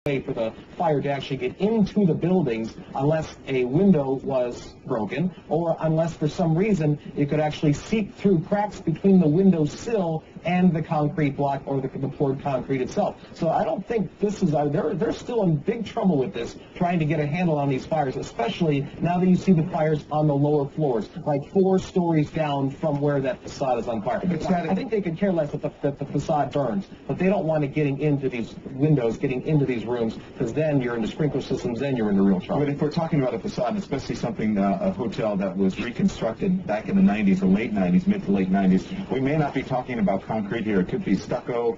way for the fire to actually get into the buildings unless a window was broken or unless for some reason it could actually seep through cracks between the window sill and the concrete block or the poured concrete itself. So I don't think this is, they're still in big trouble with this, trying to get a handle on these fires, especially now that you see the fires on the lower floors, like 4 stories down from where that facade is on fire. I think they could care less that the facade burns, but they don't want it getting into these windows, getting into these rooms, because then you're into sprinkler systems, then you're into real trouble. But if we're talking about a facade, especially something, a hotel that was reconstructed back in the 90s, or late 90s, mid to late 90s, we may not be talking about concrete here. It could be stucco,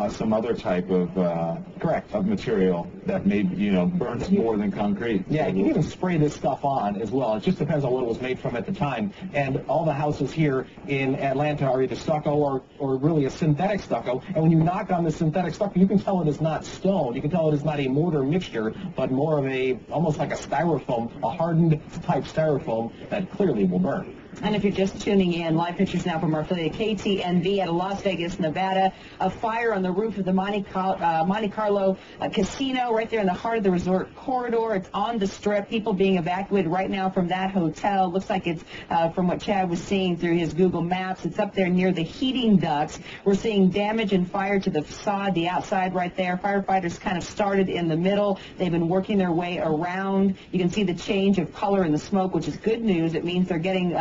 some other type of of material that may, burns more than concrete. Yeah, you can even spray this stuff on as well. It just depends on what it was made from at the time. And all the houses here in Atlanta are either stucco or really a synthetic stucco. And when you knock on the synthetic stucco, you can tell it is not stone. You can tell it is not a mortar mixture, but more of almost like a styrofoam, a hardened type styrofoam that clearly will burn. And if you're just tuning in, live pictures now from our affiliate KTNV out of Las Vegas, Nevada. A fire on the roof of the Monte Carlo casino right there in the heart of the resort corridor. It's on the Strip. People being evacuated right now from that hotel. Looks like it's, from what Chad was seeing through his Google Maps, it's up there near the heating ducts. We're seeing damage and fire to the facade, the outside right there. Firefighters kind of started in the middle. They've been working their way around. You can see the change of color in the smoke, which is good news. It means they're getting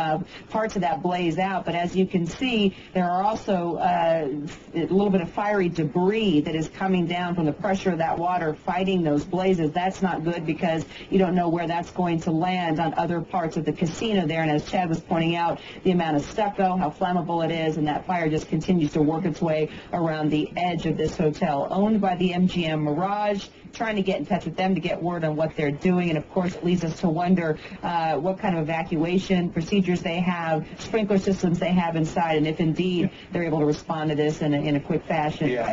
parts of that blaze out, but as you can see, there are also a little bit of fiery debris that is coming down from the pressure of that water fighting those blazes. That's not good because you don't know where that's going to land on other parts of the casino there, and as Chad was pointing out, the amount of stucco, how flammable it is, and that fire just continues to work its way around the edge of this hotel owned by the MGM Mirage. Trying to get in touch with them to get word on what they're doing, and of course it leads us to wonder what kind of evacuation procedures they have, sprinkler systems they have inside, and if indeed they're able to respond to this in a quick fashion. Yeah,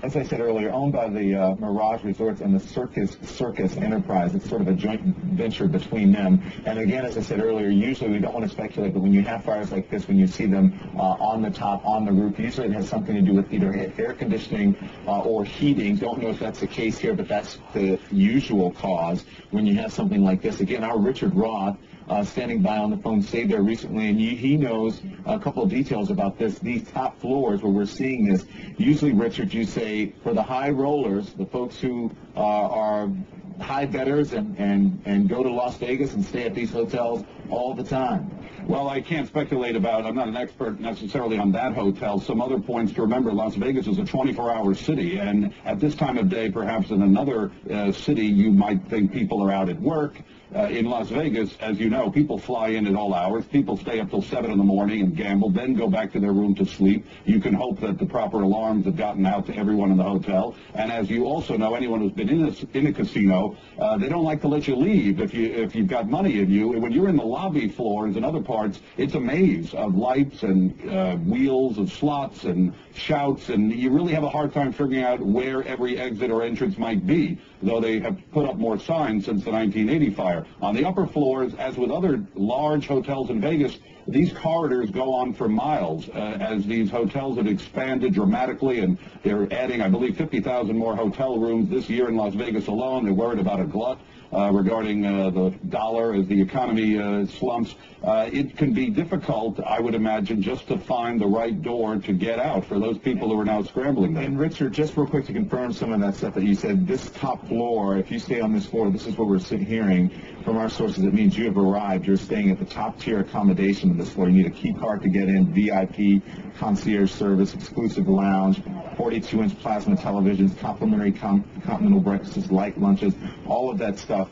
as I said earlier, owned by the Mirage Resorts and the Circus Enterprise. It's sort of a joint venture between them. And again, as I said earlier, usually we don't want to speculate, but when you have fires like this, when you see them on the top, on the roof, usually it has something to do with either air conditioning or heating. Don't know if that's the case here, but that's the usual cause when you have something like this. Again, our Richard Roth, standing by on the phone, stayed there recently, and he knows a couple of details about this. These top floors where we're seeing this, usually, Richard, you say for the high rollers, the folks who are high bettors and go to Las Vegas and stay at these hotels all the time. Well, I can't speculate about, I'm not an expert necessarily on that hotel. Some other points to remember, Las Vegas is a 24-hour city, and at this time of day, perhaps in another city, you might think people are out at work. In Las Vegas, as you know, people fly in at all hours. People stay up till 7 in the morning and gamble, then go back to their room to sleep. You can hope that the proper alarms have gotten out to everyone in the hotel. And as you also know, anyone who's been in a casino, they don't like to let you leave if you've got money in you. When you're in the lobby floors and other parts, it's a maze of lights and wheels of slots and shouts, and you really have a hard time figuring out where every exit or entrance might be, though they have put up more signs since the 1980 fire. On the upper floors, as with other large hotels in Vegas, these corridors go on for miles as these hotels have expanded dramatically, and they're adding, I believe, 50,000 more hotel rooms this year in Las Vegas alone. They're worried about a glut regarding the dollar as the economy slumps. It can be difficult, I would imagine, just to find the right door to get out for those people who are now scrambling there. And Richard, just real quick to confirm some of that stuff that you said, this top floor, if you stay on this floor, this is what we're hearing from our sources. It means you have arrived. You're staying at the top tier accommodation of this floor. You need a key card to get in, VIP, concierge service, exclusive lounge, 42-inch plasma televisions, complimentary continental breakfasts, light lunches, all of that stuff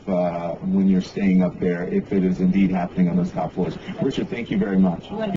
when you're staying up there, if it is indeed happening on those top floors. Richard, thank you very much.